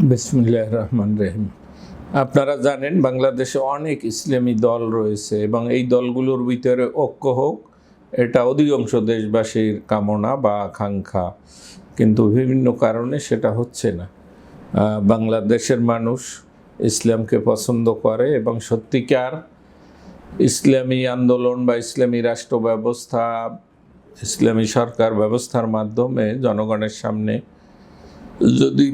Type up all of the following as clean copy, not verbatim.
বিসমিল্লাহির রহমানির রহিম। আপনারা জানেন বাংলাদেশে অনেক ইসলামী দল রয়েছে এবং এই দলগুলোর ভিতরে ঐক্য হোক, এটা অধিকাংশ দেশবাসীর কামনা বা আকাঙ্ক্ষা, কিন্তু বিভিন্ন কারণে সেটা হচ্ছে না। বাংলাদেশের মানুষ ইসলামকে পছন্দ করে এবং সত্যিকার ইসলামী আন্দোলন বা ইসলামী রাষ্ট্র ব্যবস্থা, ইসলামী সরকার ব্যবস্থার মাধ্যমে জনগণের সামনে যদি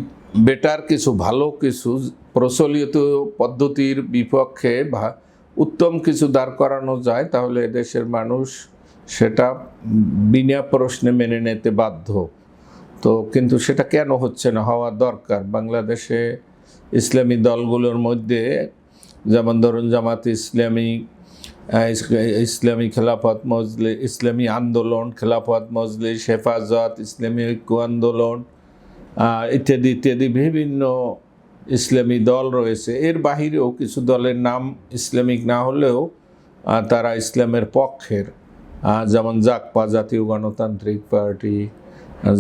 বেটার কিছু, ভালো কিছু, প্রচলিত পদ্ধতির বিপক্ষে উত্তম কিছু দাঁড় করানো যায়, তাহলে দেশের মানুষ সেটা বিনা প্রশ্নে মেনে নিতে বাধ্য। তো কিন্তু সেটা কেন হচ্ছে না? হওয়া দরকার। বাংলাদেশে ইসলামী দলগুলোর মধ্যে যেমন ধরুন জামাতে ইসলামী, ইসলামী খেলাফত মজলিস, ইসলামী আন্দোলন, খেলাফত মজলিস, হেফাজত, ইসলামী ঐক্য আন্দোলন ইত্যাদি ইত্যাদি বিভিন্ন ইসলামী দল রয়েছে। এর বাহিরেও কিছু দলের নাম ইসলামিক না হলেও তারা ইসলামের পক্ষের, যেমন জাকপা, জাতীয় গণতান্ত্রিক পার্টি,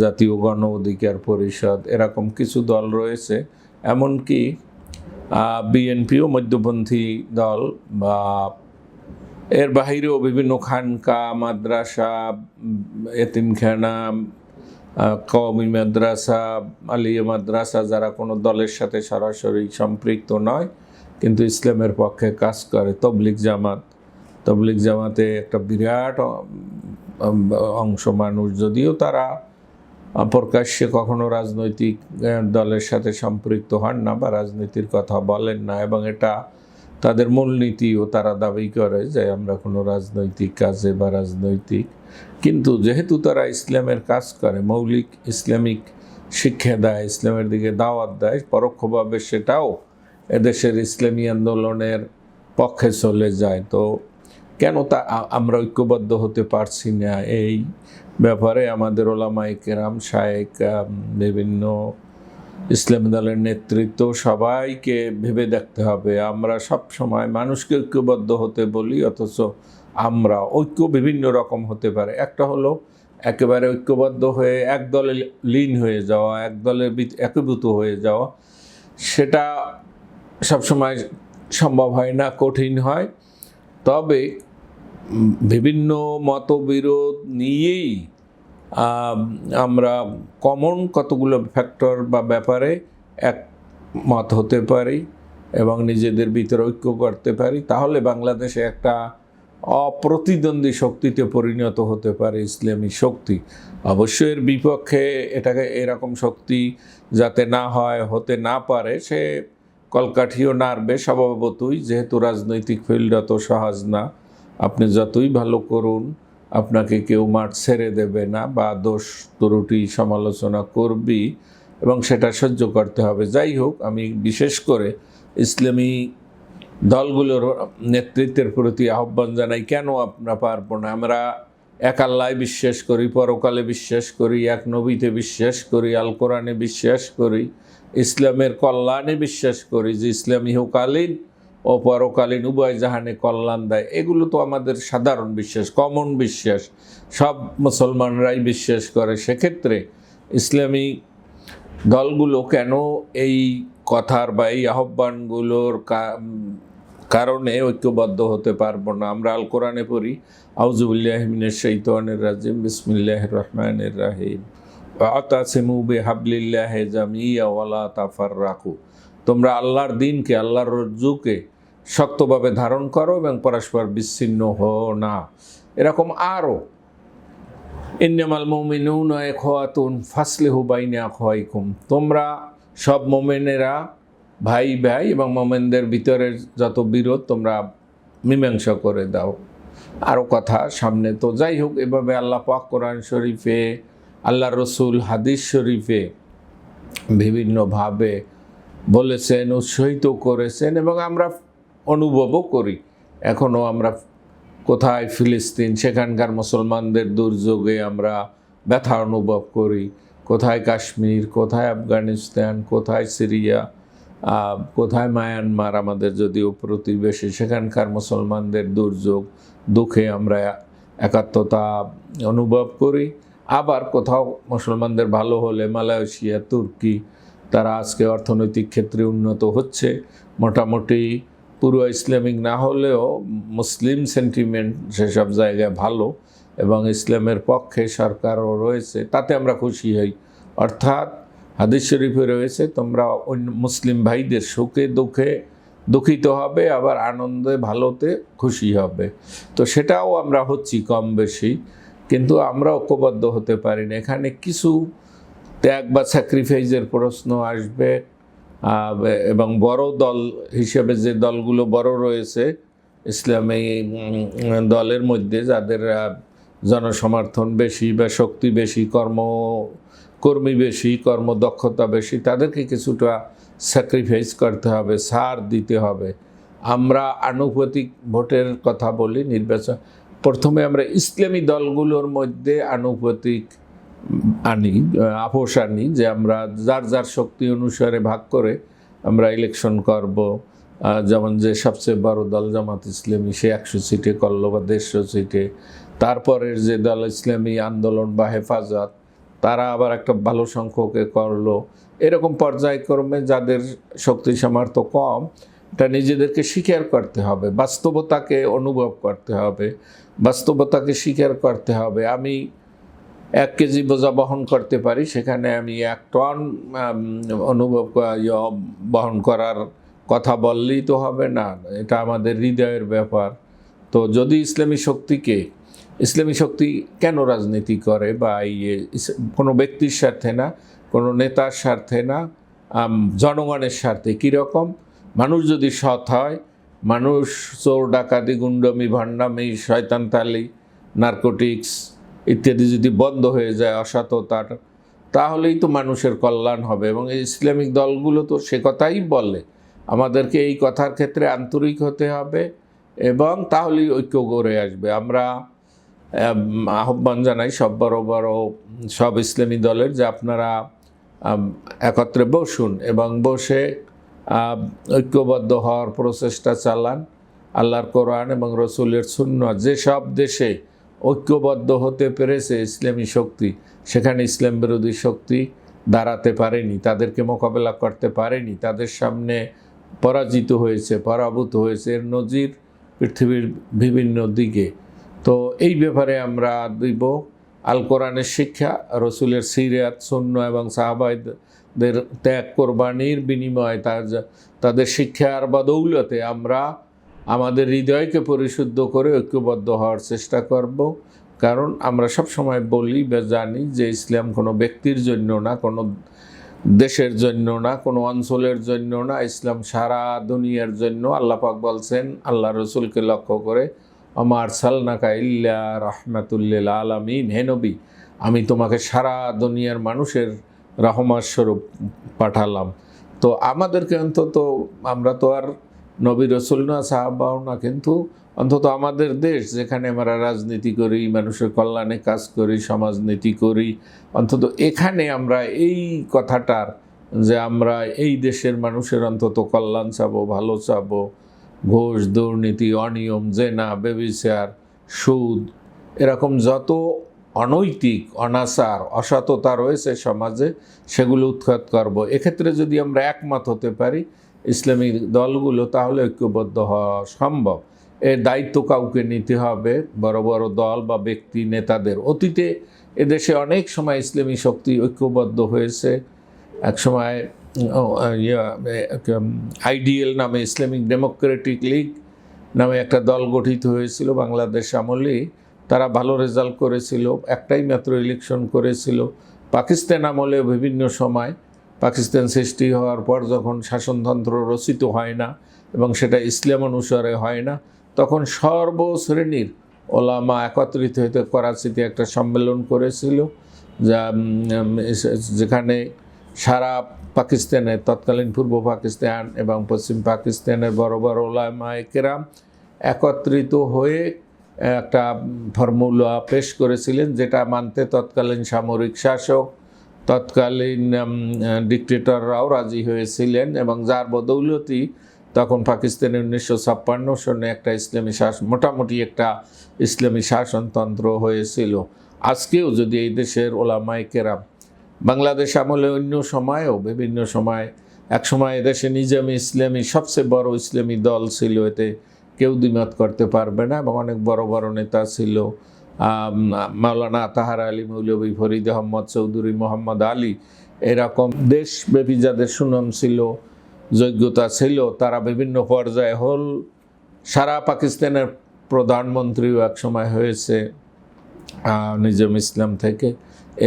জাতীয় গণ অধিকার পরিষদ, এরকম কিছু দল রয়েছে। এমনকি বিএনপিও মধ্যপন্থী দল। বা এর বাহিরেও বিভিন্ন খানকা, মাদ্রাসা, এতিমখানা, কওমি মাদ্রাসা, আলিয়া মাদ্রাসা, যারা কোনো দলের সাথে সরাসরি সম্পৃক্ত নয় কিন্তু ইসলামের পক্ষে কাজ করে। তবলিগ জামাতে একটা বিরাট অংশ মানুষ, যদিও তারা প্রকাশ্যে কখনো রাজনৈতিক দলের সাথে সম্পৃক্ত হন না বা রাজনীতির কথা বলেন না, এবং এটা তাদের মূলনীতিও তারা দাবি করে যে আমরা কোনো রাজনৈতিক কাজে বা রাজনৈতিক, কিন্তু যেহেতু তারা ইসলামের কাজ করে, মৌলিক ইসলামিক শিক্ষা দেয়, ইসলামের দিকে দাওয়াত দেয়, পরোক্ষভাবে সেটাও এদেশের ইসলামী আন্দোলনের পক্ষে চলে যায়। তো কেন তা আমরা ঐক্যবদ্ধ হতে পারছি না? এই ব্যাপারে আমাদের ওলামায়ে কেরাম, শায়েখ, বিভিন্ন ইসলামী দলের নেতৃত্ব, সবাইকে ভেবে দেখতে হবে। আমরা সব সময় মানুষকে ঐক্যবদ্ধ হতে বলি, অথচ আমরা ঐক্য বিভিন্ন রকম হতে পারে। একটা হলো একেবারে ঐক্যবদ্ধ হয়ে এক দলে লীন হয়ে যাওয়া, এক দলের একীভূত হয়ে যাওয়া, সেটা সবসময় সম্ভব হয় না, কঠিন হয়। তবে বিভিন্ন মতবিরোধ নিয়েই আমরা কমন কতগুলো ফ্যাক্টর বা ব্যাপারে একমত হতে পারি এবং নিজেদের ভিতরে ঐক্য করতে পারি, তাহলে বাংলাদেশে একটা অপ্রতিদ্বন্দ্বী শক্তিতে পরিণত হতে পারে ইসলামী শক্তি। অবশ্যই এর বিপক্ষে এটাকে এরকম শক্তি যাতে না হয়, হতে না পারে, সে কলকাঠিও নাড়বে স্বভাবতই, যেহেতু রাজনৈতিক ফিল্ড অত সহজ না। আপনি যতই ভালো করুন, আপনাকে কেউ মাঠ ছেড়ে দেবে না বা দোষ ত্রুটি সমালোচনা করবি এবং সেটা সহ্য করতে হবে। যাই হোক, আমি বিশেষ করে ইসলামী দলগুলোর নেতৃত্বের প্রতি আহ্বান জানাই, কেন আমরা পারবো না? আমরা এক আল্লাহ বিশ্বাস করি, পরকালে বিশ্বাস করি, এক নবীতে বিশ্বাস করি, আল কোরআনে বিশ্বাস করি, ইসলামের কল্যাণে বিশ্বাস করি, যে ইসলাম ইহকালীন ও পরকালীন উভয় জাহানে কল্যাণ দেয়। এগুলো তো আমাদের সাধারণ বিশ্বাস, কমন বিশ্বাস, সব মুসলমানরাই বিশ্বাস করে। সেক্ষেত্রে ইসলামী দলগুলো কেন এই কথার বা এই আহ্বানগুলোর কারণে ঐক্যবদ্ধ হতে পারবো না? আমরা আল কোরআনে পড়ি, আউযু বিল্লাহি মিনাশ শাইতানির রাজিম, বিসমিল্লাহির রহমানির রহিম, ওয়াতাসিমু বিহাবলিল্লাহি জামিয়া ওয়ালা তাফাররাকু। তোমরা আল্লাহর দ্বীনকে, আল্লাহর রজ্জুকে শক্তভাবে ধারণ করো এবং পরস্পর বিচ্ছিন্ন হও না। এরকম আরও, ইন্নামাল মুমিনুনা ইখওয়াতুন ফাসলিহু বাইনা আখওয়াইকুম, তোমরা সব মুমিনেরা ভাই ভাই এবং মুমিনদের ভিতরের যত বিরোধ তোমরা মীমাংসা করে দাও। আরও কথা সামনে। তো যাই হোক, এভাবে আল্লাহ পাক কোরআন শরীফে, আল্লাহ রসুল হাদিস শরীফে বিভিন্নভাবে বলেছেন, উৎসাহিত করেছেন এবং আমরা অনুভবও করি। এখনও আমরা কোথায় ফিলিস্তিন, সেখানকার মুসলমানদের দুর্যোগে আমরা ব্যথা অনুভব করি, কোথায় কাশ্মীর, কোথায় আফগানিস্তান, কোথায় সিরিয়া, কোথায় মায়ানমার, আমাদের যদিও প্রতিবেশী, সেখানকার মুসলমানদের দুর্যোগ, দুঃখে আমরা একাত্মতা অনুভব করি। আবার কোথাও মুসলমানদের ভালো হলে মালয়েশিয়া, তুর্কি, তারা আজকে অর্থনৈতিক ক্ষেত্রে উন্নত হচ্ছে, মোটামুটি পুরো ইসলামিক না হলেও মুসলিম সেন্টিমেন্ট সেসব জায়গায় ভালো, এবং ইসলামের পক্ষে সরকারও রয়েছে, তাতে আমরা খুশি হই। অর্থাৎ হাদিস শরীফে রয়েছে, তোমরা অন্য মুসলিম ভাইদের সুখে দুঃখে দুঃখিত হবে, আবার আনন্দে ভালোতে খুশি হবে। তো সেটাও আমরা হচ্ছি কম বেশি, কিন্তু আমরা ঐক্যবদ্ধ হতে পারি না। এখানে কিছু ত্যাগ বা স্যাক্রিফাইসের প্রশ্ন আসবে, এবং বড় দল হিসেবে যে দলগুলো বড় রয়েছে ইসলামী দলের মধ্যে, যাদের জনসমর্থন বেশি বা শক্তি বেশি, কর্মী বেশি, কর্মদক্ষতা বেশি, তাদেরকে কিছুটা স্যাক্রিফাইস করতে হবে, ছাড় দিতে হবে। আমরা আনুপাতিক ভোটের কথা বলি নির্বাচন, প্রথমে আমরা ইসলামী দলগুলোর মধ্যে আনুপাতিক আপোষ আনি, যে আমরা যার যার শক্তি অনুসারে ভাগ করে আমরা ইলেকশন করব। যেমন যে সবচেয়ে বড় দল জামাত ইসলামী, সে 100 সিটে করলো বা 150 সিটে। তারপরের যে দল ইসলামী আন্দোলন বা হেফাজত, তারা আবার একটা ভালো সংখ্যকে করলো। এরকম পর্যায়ক্রমে যাদের শক্তি সামর্থ্য কম, এটা নিজেদেরকে স্বীকার করতে হবে, বাস্তবতাকে অনুভব করতে হবে, বাস্তবতাকে স্বীকার করতে হবে। আমি 1 কেজি বোঝা বহন করতে পারি, সেখানে আমি 1 টন বহন করার কথা বললেই তো হবে না, এটা আমাদের হৃদয়ের ব্যাপার। তো যদি ইসলামী শক্তি কেন রাজনীতি করে, বা কোনো ব্যক্তির স্বার্থে না, কোনো নেতার স্বার্থে না, জনগণের স্বার্থে। কীরকম? মানুষ যদি সৎ হয়, মানুষ চোর ডাকাতি গুন্ডামি ভণ্ডামি শয়তানতালি নারকোটিক্স ইত্যাদি যদি বন্ধ হয়ে যায়, অসততার, তাহলেই তো মানুষের কল্যাণ হবে। এবং এই ইসলামিক দলগুলো তো সে কথাই বলে, আমাদেরকে এই কথার ক্ষেত্রে আন্তরিক হতে হবে, এবং তাহলেই ঐক্য গড়ে আসবে। আমরা আহ্বান জানাই সব সব ইসলামী দলের, যে আপনারা একত্রে বসুন এবং বসে ঐক্যবদ্ধ হওয়ার প্রচেষ্টা চালান। আল্লাহর কোরআন এবং রসুলের সুন্নাহ যেসব দেশে ঐক্যবদ্ধ হতে পেরেছে ইসলামী শক্তি, সেখানে ইসলাম বিরোধী শক্তি দাঁড়াতে পারেনি, তাদেরকে মোকাবেলা করতে পারেনি, তাদের সামনে পরাজিত হয়েছে, পরাভূত হয়েছে। এর নজির পৃথিবীর বিভিন্ন দিকে। তো এই ব্যাপারে আমরা দিব আল কোরআনের শিক্ষা, রসুলের সিরাত সুন্নাহ এবং সাহাবাদের ত্যাগ কোরবানির বিনিময়ে তাদের শিক্ষার বদৌলতে আমরা আমাদের হৃদয়কে পরিশুদ্ধ করে ঐক্যবদ্ধ হওয়ার চেষ্টা করব। কারণ আমরা সব সময় বলি বা জানি যে ইসলাম কোনো ব্যক্তির জন্য না, কোনো দেশের জন্য না, কোনো অঞ্চলের জন্য না, ইসলাম সারা দুনিয়ার জন্য। আল্লাহ পাক বলছেন আল্লাহ রসুলকে লক্ষ্য করে, আমা আরসালনাকা ইল্লা রাহমাতুল লিল আলামিন, হে নবী, আমি তোমাকে সারা দুনিয়ার মানুষের রহমত স্বরূপ পাঠালাম। তো আমাদেরকে অন্তত, আমরা তো আর নবী রসুল না, সাহাবাও না, কিন্তু অন্তত আমাদের দেশ যেখানে আমরা রাজনীতি করি, মানুষের কল্যাণে কাজ করি, সমাজনীতি করি, অন্তত এখানে আমরা এই কথাটার, যে আমরা এই দেশের মানুষের অন্তত কল্যাণ চাবো, ভালো চাবো, ঘুষ দুর্নীতি অনিয়ম জেনা ব্যভিচার সুদ এরকম যত অনৈতিক অনাচার অসততা রয়েছে সমাজে, সেগুলো উৎখাত করব। এক্ষেত্রে যদি আমরা একমত হতে পারি ইসলামিক দলগুলো, তাহলে ঐক্যবদ্ধ হওয়া সম্ভব। এর দায়িত্ব কাউকে নিতে হবে, বড় বড় দল বা ব্যক্তি নেতাদের। অতীতে এদেশে অনেক সময় ইসলামী শক্তি ঐক্যবদ্ধ হয়েছে। এক সময় আইডিএল নামে, ইসলামিক ডেমোক্রেটিক লীগ নামে একটা দল গঠিত হয়েছিল বাংলাদেশ আমলেই। তারা ভালো রেজাল্ট করেছিল, একটাই মাত্র ইলেকশন করেছিল। পাকিস্তান আমলেও বিভিন্ন সময়, পাকিস্তান সৃষ্টি হওয়ার পর যখন শাসনতন্ত্র রচিত হয় না এবং সেটা ইসলাম অনুসারে হয় না, তখন সর্বশ্রেণীর ওলামা একত্রিত হতে করাচিতে একটা সম্মেলন করেছিল, যেখানে সারা পাকিস্তানের, তৎকালীন পূর্ব পাকিস্তান এবং পশ্চিম পাকিস্তানের বড় বড় ওলামায়ে কেরাম একত্রিত হয়ে একটা ফর্মুলা পেশ করেছিলেন, যেটা মানতে তৎকালীন সামরিক শাসক, তৎকালীন ডিক্টেটররাও রাজি হয়েছিলেন, এবং যার বদৌলতি তখন পাকিস্তানে 1956 সনে একটা ইসলামী মোটামুটি একটা ইসলামী শাসনতন্ত্র হয়েছিল। আজকেও যদি এই দেশের ওলামায়ে কেরাম বাংলাদেশ আমলে অন্য সময়েও বিভিন্ন সময় এক সময় এদেশে নিজামী ইসলামী সবচেয়ে বড় ইসলামী দল ছিল, এতে কেউ দ্বিমত করতে পারবে না, এবং অনেক বড় বড় নেতা ছিল। মাওলানা আতাহার আলী মৌলভী, ফরিদ আহমদ চৌধুরী, মোহাম্মদ আলী, এরকম দেশব্যাপী যাদের সুনাম ছিল, যোগ্যতা ছিল, তারা বিভিন্ন পর্যায়ে সারা পাকিস্তানের প্রধানমন্ত্রীও এক সময় হয়েছে নিজাম ইসলাম থেকে।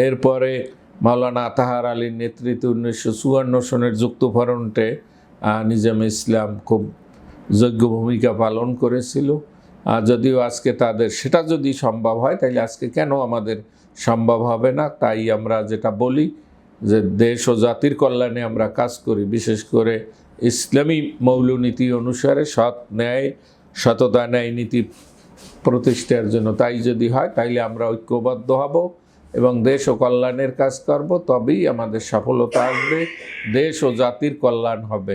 এরপরে মাওলানা আতাহার আলীর নেতৃত্বে 1954 সনের যুক্তফ্রন্টে নিজাম ইসলাম খুব যোগ্য ভূমিকা পালন করেছিল। যদিও আজকে তাদের সেটা যদি সম্ভব হয়, তাইলে আজকে কেন আমাদের সম্ভব হবে না? তাই আমরা যেটা বলি যে দেশ ও জাতির কল্যাণে আমরা কাজ করি, বিশেষ করে ইসলামী মৌলনীতি অনুসারে সততা ন্যায় নীতি প্রতিষ্ঠার জন্য। তাই যদি হয় তাইলে আমরা ঐক্যবদ্ধ হব এবং দেশ ও কল্যাণের কাজ করব, তবেই আমাদের সফলতা আসবে, দেশ ও জাতির কল্যাণ হবে।